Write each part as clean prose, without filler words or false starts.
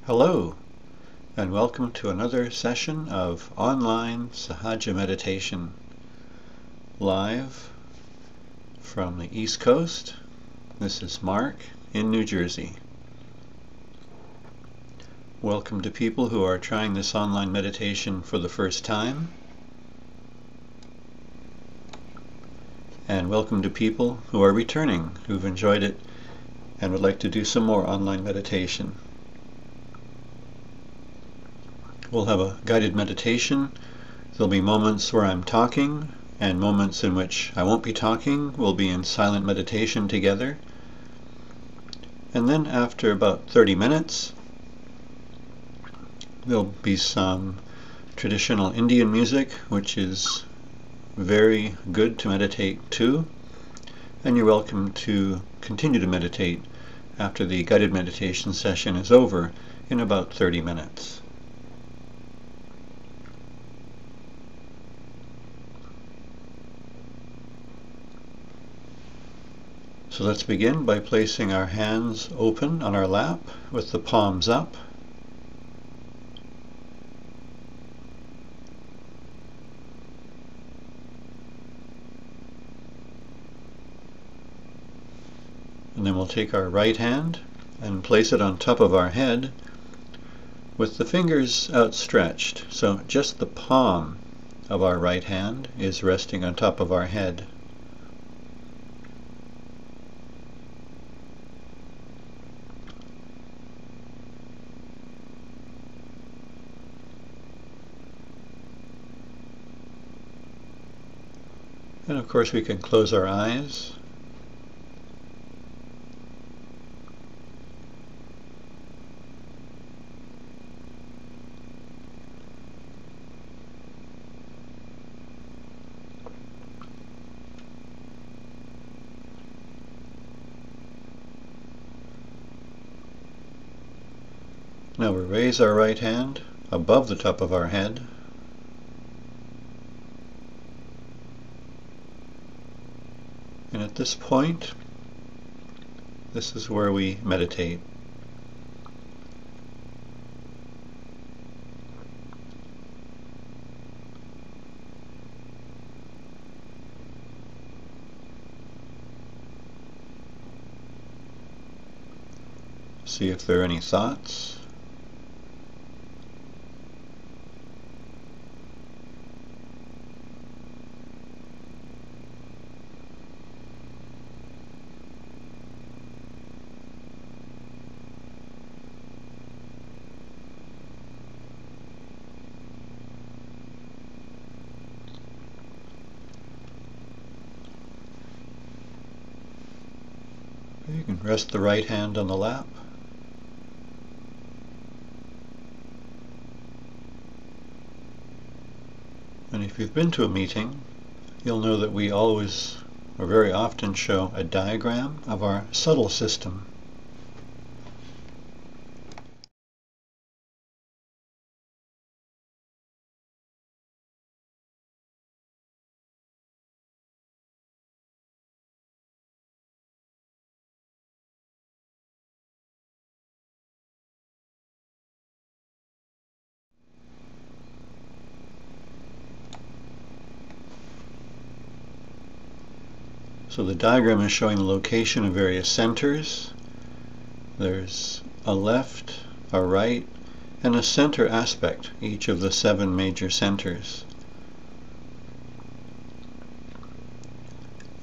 Hello, and welcome to another session of online Sahaja meditation, live from the East Coast. This is Mark in New Jersey. Welcome to people who are trying this online meditation for the first time, and welcome to people who are returning, who've enjoyed it and would like to do some more online meditation. We'll have a guided meditation. There'll be moments where I'm talking and moments in which I won't be talking. We'll be in silent meditation together. And then after about 30 minutes, there'll be some traditional Indian music, which is very good to meditate to. And you're welcome to continue to meditate after the guided meditation session is over in about 30 minutes. So let's begin by placing our hands open on our lap with the palms up. And then we'll take our right hand and place it on top of our head with the fingers outstretched. So just the palm of our right hand is resting on top of our head. And of course we can close our eyes. Now we raise our right hand above the top of our head. And at this point, this is where we meditate. See if there are any thoughts. You can rest the right hand on the lap. And if you've been to a meeting, you'll know that we always, or very often, show a diagram of our subtle system. So the diagram is showing the location of various centers. There's a left, a right, and a center aspect, each of the 7 major centers.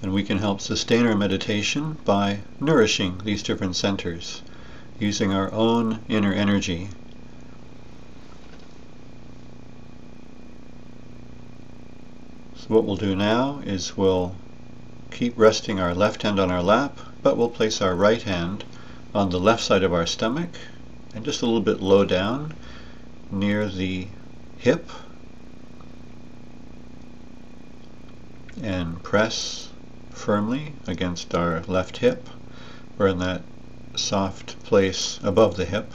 And we can help sustain our meditation by nourishing these different centers, using our own inner energy. So what we'll do now is we'll keep resting our left hand on our lap, but we'll place our right hand on the left side of our stomach and just a little bit low down near the hip, and press firmly against our left hip. We're in that soft place above the hip.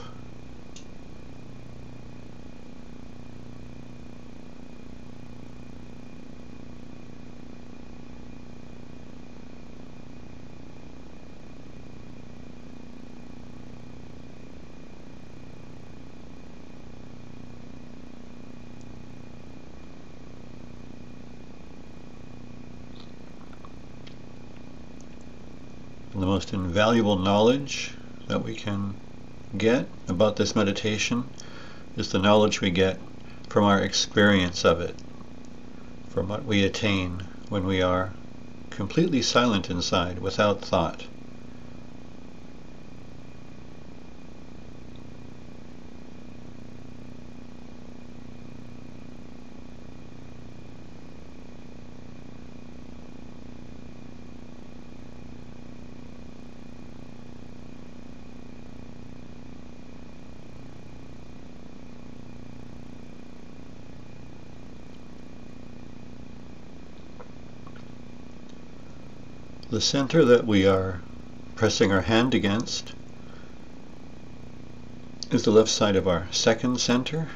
And the most invaluable knowledge that we can get about this meditation is the knowledge we get from our experience of it, from what we attain when we are completely silent inside, without thought. The center that we are pressing our hand against is the left side of our second center.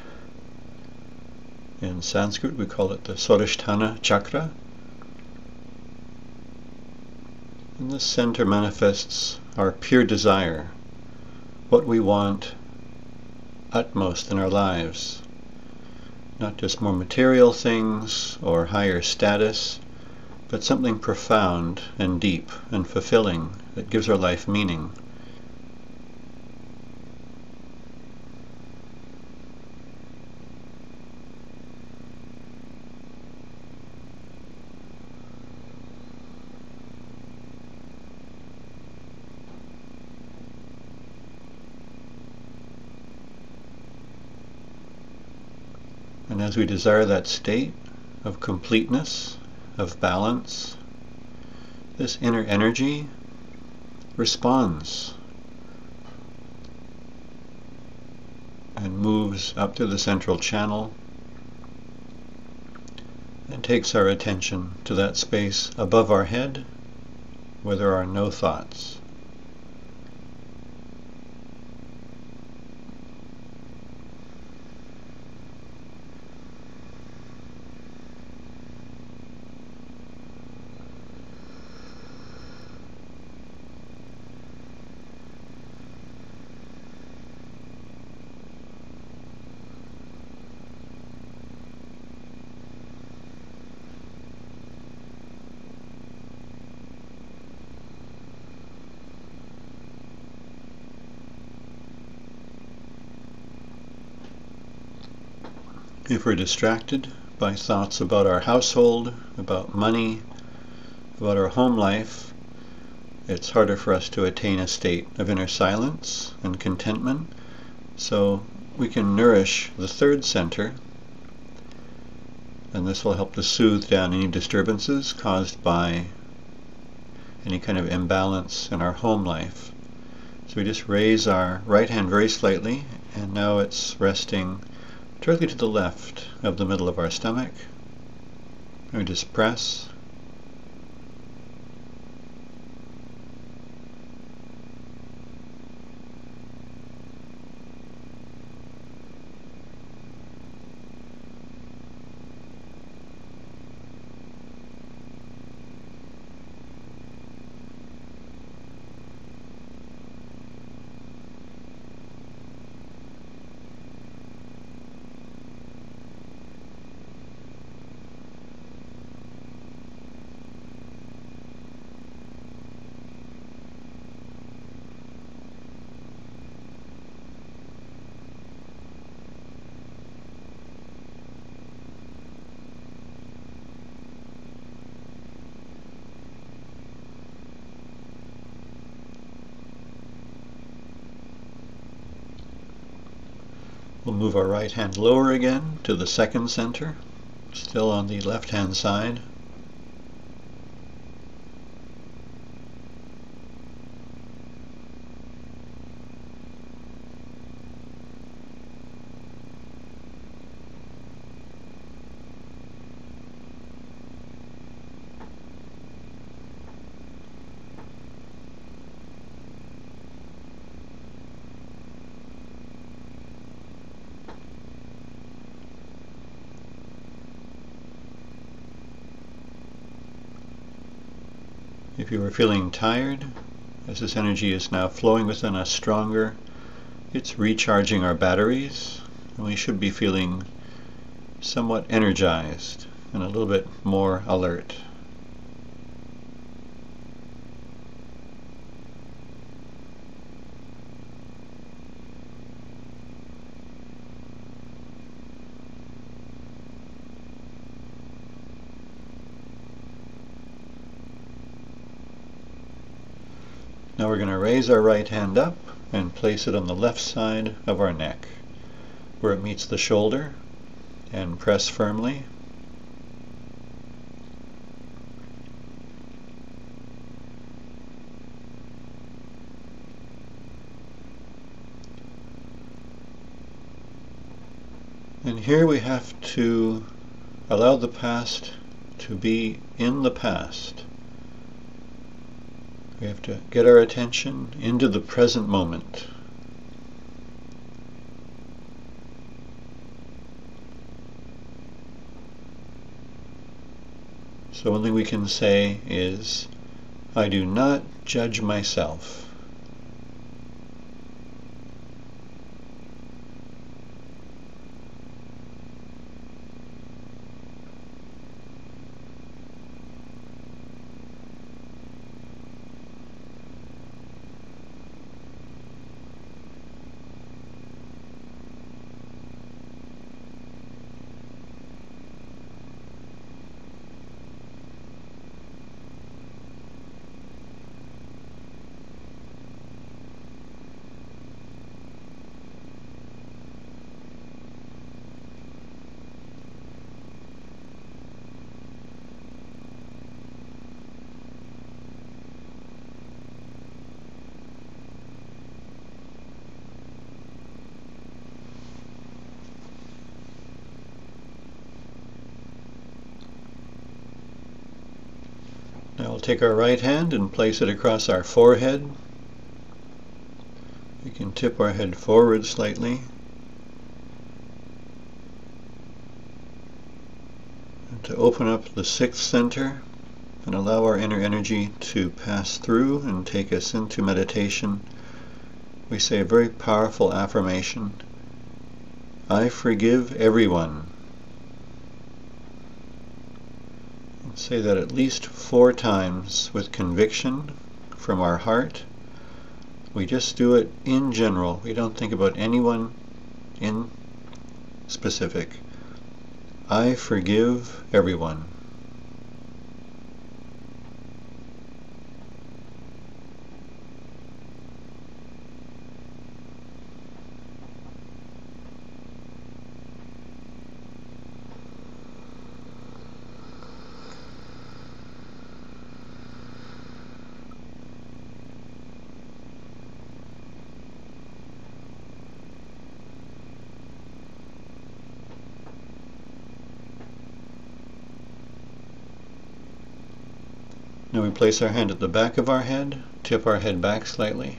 In Sanskrit we call it the Swadhisthana chakra. And this center manifests our pure desire, what we want utmost in our lives. Not just more material things or higher status, but something profound and deep and fulfilling that gives our life meaning. And as we desire that state of completeness, of balance, this inner energy responds and moves up to the central channel and takes our attention to that space above our head where there are no thoughts. If we're distracted by thoughts about our household, about money, about our home life, it's harder for us to attain a state of inner silence and contentment. So we can nourish the third center, and this will help to soothe down any disturbances caused by any kind of imbalance in our home life. So we just raise our right hand very slightly, and now it's resting directly to the left of the middle of our stomach. And we just press. We'll move our right hand lower again to the second center, still on the left hand side. If you are feeling tired, as this energy is now flowing within us stronger, it's recharging our batteries, and we should be feeling somewhat energized and a little bit more alert. Now we're going to raise our right hand up and place it on the left side of our neck, where it meets the shoulder, and press firmly. And here we have to allow the past to be in the past. We have to get our attention into the present moment. So one thing we can say is, I do not judge myself. Now we'll take our right hand and place it across our forehead. We can tip our head forward slightly. And to open up the sixth center and allow our inner energy to pass through and take us into meditation, we say a very powerful affirmation. I forgive everyone. Say that at least 4 times with conviction from our heart. We just do it in general. We don't think about anyone in specific. I forgive everyone. Now we place our hand at the back of our head, tip our head back slightly.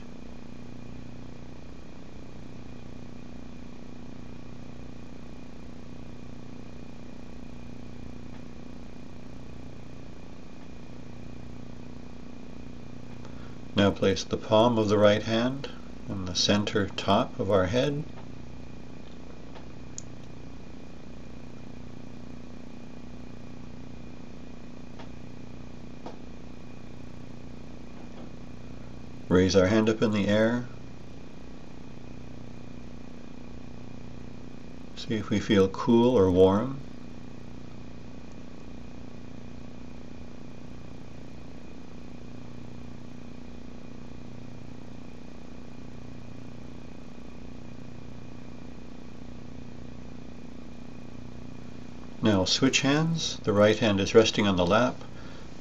Now place the palm of the right hand on the center top of our head. Raise our hand up in the air. See if we feel cool or warm. Now switch hands. The right hand is resting on the lap.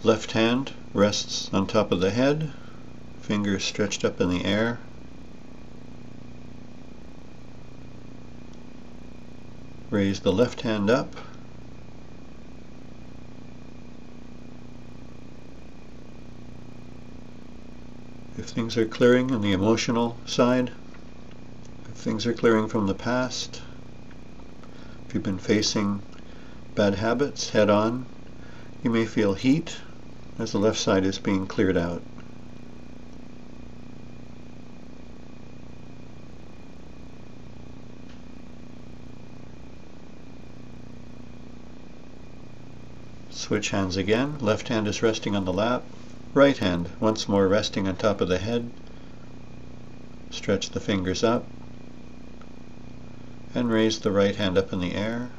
Left hand rests on top of the head. Fingers stretched up in the air. Raise the left hand up. If things are clearing on the emotional side, if things are clearing from the past, if you've been facing bad habits head on, you may feel heat as the left side is being cleared out. Switch hands again. Left hand is resting on the lap. Right hand once more resting on top of the head. Stretch the fingers up and raise the right hand up in the air.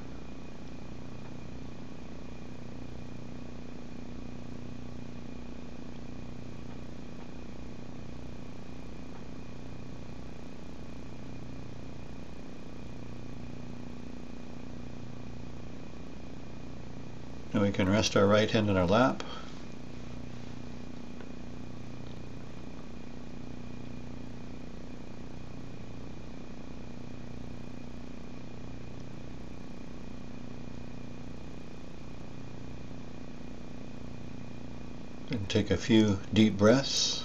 Now we can rest our right hand in our lap. And take a few deep breaths.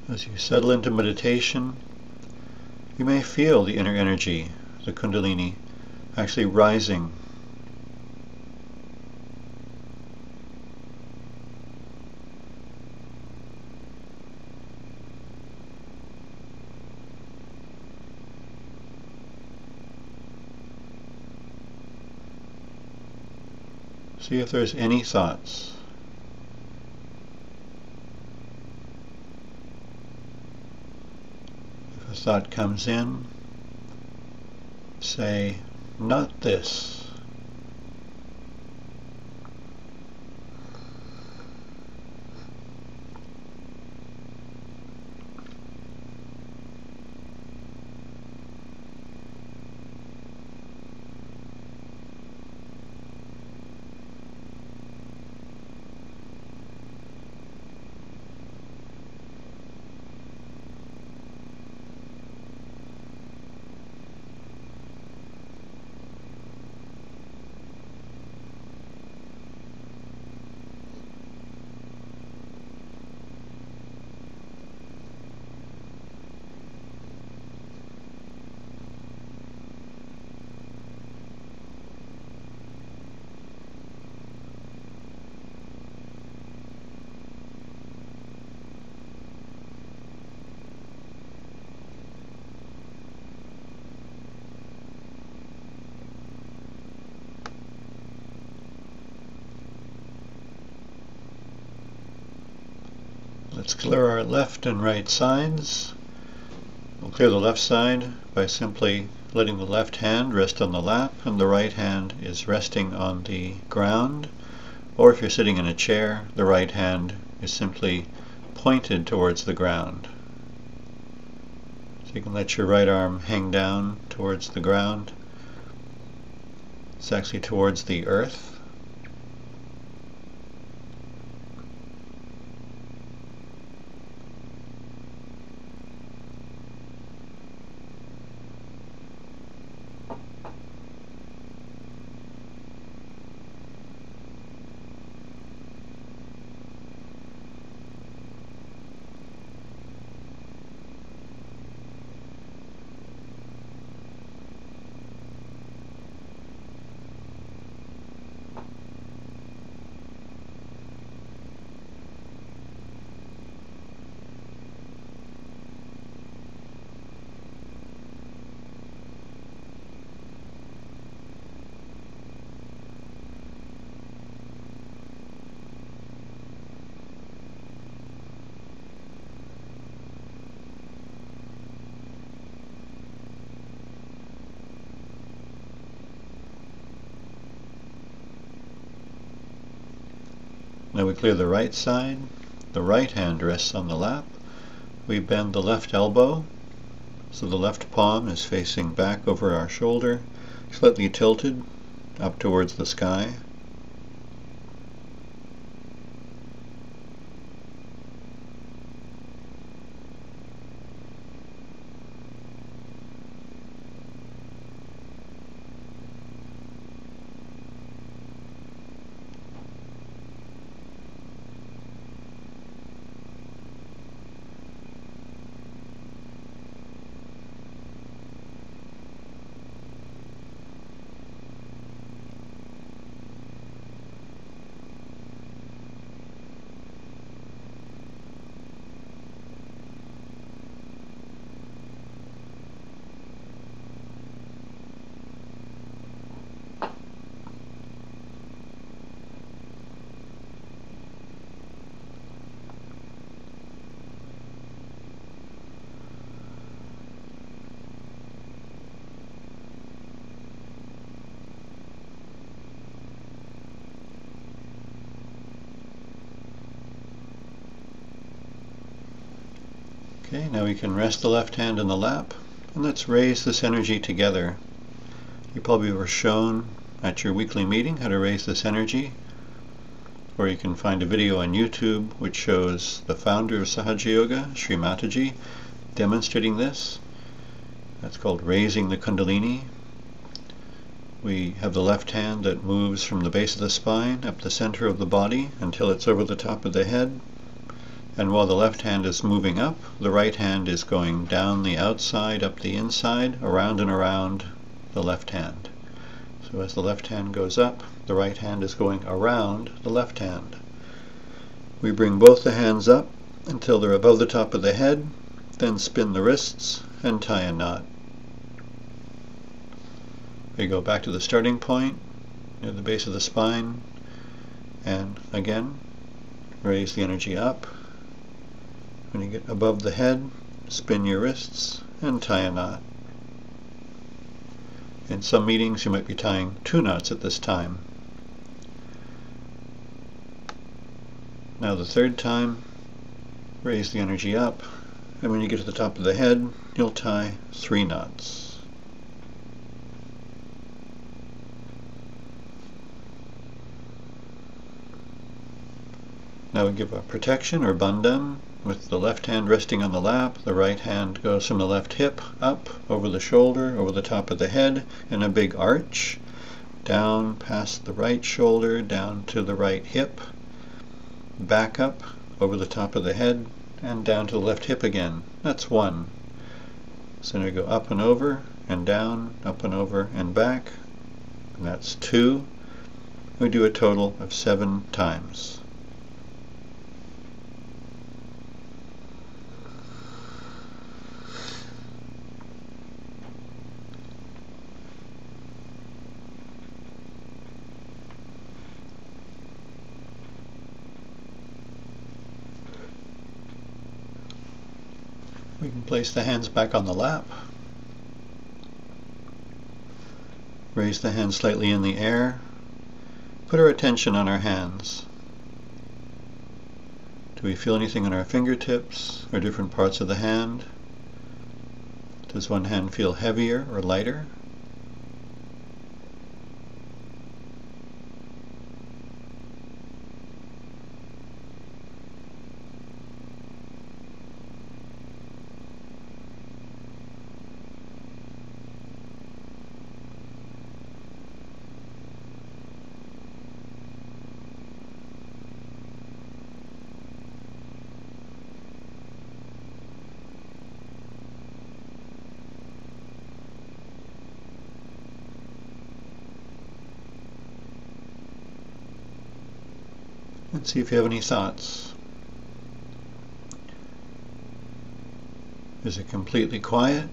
As you settle into meditation, you may feel the inner energy, the Kundalini, actually rising. See if there's any thoughts. If a thought comes in, say, "Not this." Let's clear our left and right sides. We'll clear the left side by simply letting the left hand rest on the lap and the right hand is resting on the ground. Or if you're sitting in a chair, the right hand is simply pointed towards the ground. So you can let your right arm hang down towards the ground. It's actually towards the earth. Now we clear the right side. The right hand rests on the lap. We bend the left elbow, so the left palm is facing back over our shoulder, slightly tilted up towards the sky. Okay, now we can rest the left hand in the lap, and let's raise this energy together. You probably were shown at your weekly meeting how to raise this energy, or you can find a video on YouTube which shows the founder of Sahaja Yoga, Sri Mataji, demonstrating this. That's called raising the Kundalini. We have the left hand that moves from the base of the spine up the center of the body until it's over the top of the head. And while the left hand is moving up, the right hand is going down the outside, up the inside, around and around the left hand. So as the left hand goes up, the right hand is going around the left hand. We bring both the hands up until they're above the top of the head, then spin the wrists and tie a knot. We go back to the starting point near the base of the spine, and again raise the energy up. When you get above the head, spin your wrists and tie a knot. In some meetings you might be tying 2 knots at this time. Now the third time, raise the energy up, and when you get to the top of the head, you'll tie 3 knots. Now we give a protection or bandham. With the left hand resting on the lap, the right hand goes from the left hip up, over the shoulder, over the top of the head, in a big arch, down past the right shoulder, down to the right hip, back up, over the top of the head, and down to the left hip again. That's 1. So now we go up and over, and down, up and over, and back, and that's 2. We do a total of 7 times. We can place the hands back on the lap. Raise the hands slightly in the air. Put our attention on our hands. Do we feel anything in our fingertips or different parts of the hand? Does one hand feel heavier or lighter? And see if you have any thoughts. Is it completely quiet?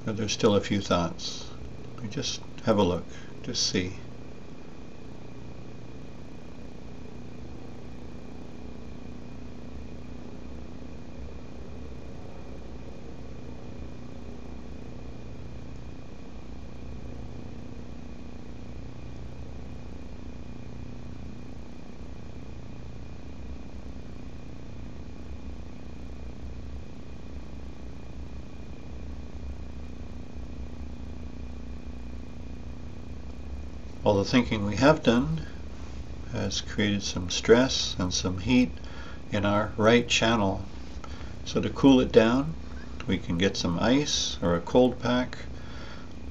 Or there's still a few thoughts? You just have a look, just see. All the thinking we have done has created some stress and some heat in our right channel. So to cool it down, we can get some ice or a cold pack.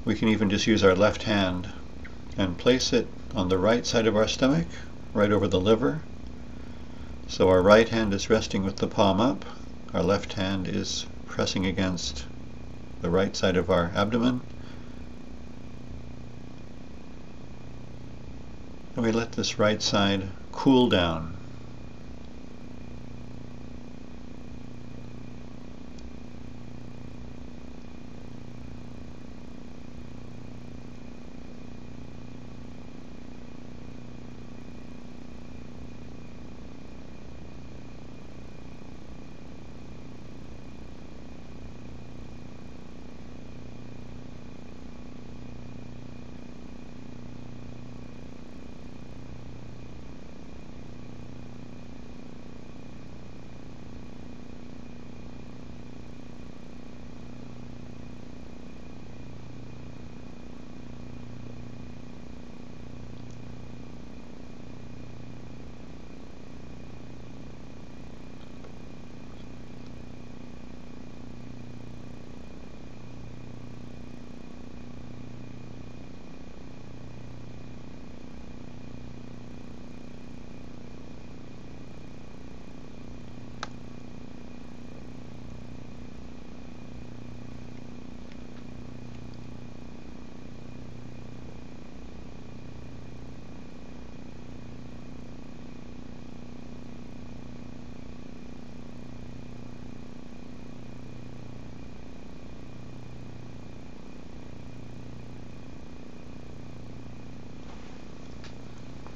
We can even just use our left hand and place it on the right side of our stomach, right over the liver. So our right hand is resting with the palm up, our left hand is pressing against the right side of our abdomen. And we let this right side cool down.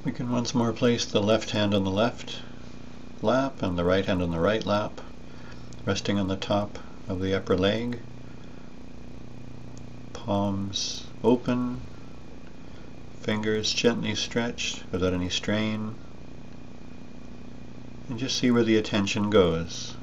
We can once more place the left hand on the left lap and the right hand on the right lap, resting on the top of the upper leg, palms open, fingers gently stretched without any strain, and just see where the attention goes.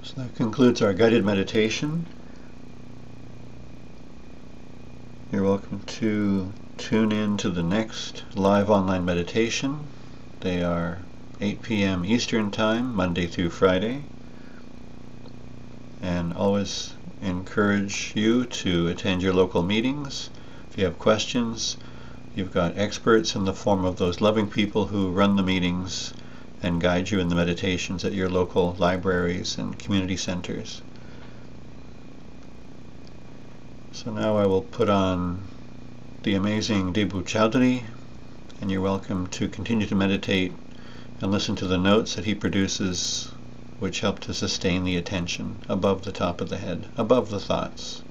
So that concludes our guided meditation. You're welcome to tune in to the next live online meditation. They are 8 p.m. Eastern Time, Monday through Friday. And always encourage you to attend your local meetings. If you have questions, you've got experts in the form of those loving people who run the meetings and guide you in the meditations at your local libraries and community centers. So now I will put on the amazing Debu Chowdhury, and you're welcome to continue to meditate and listen to the notes that he produces, which help to sustain the attention above the top of the head, above the thoughts.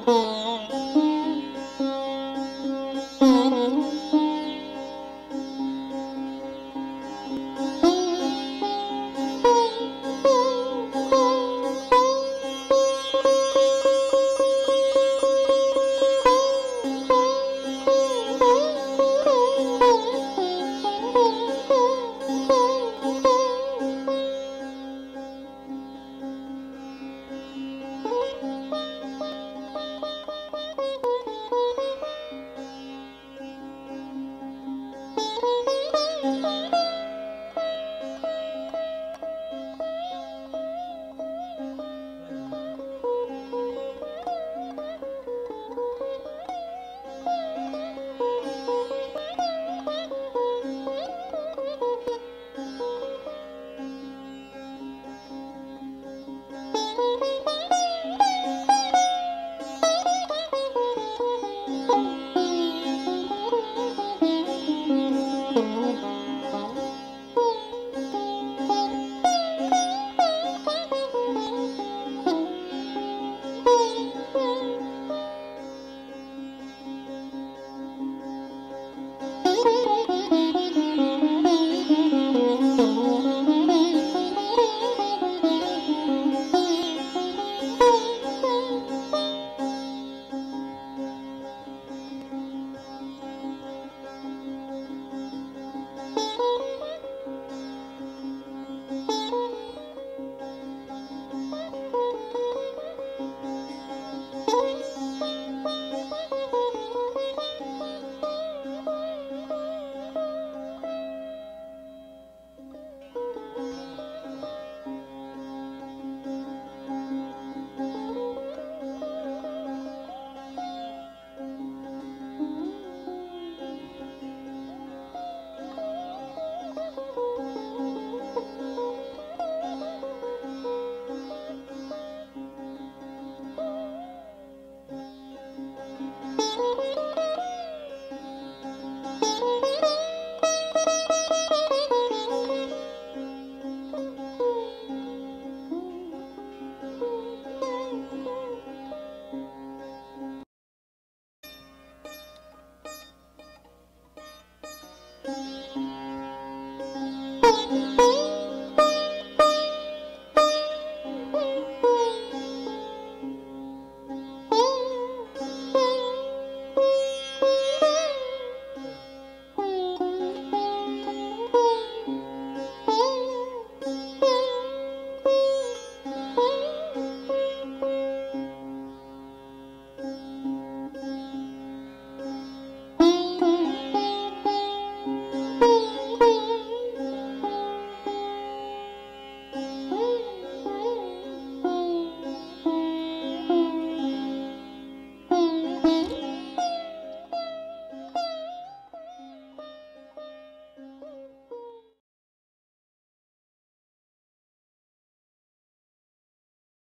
you.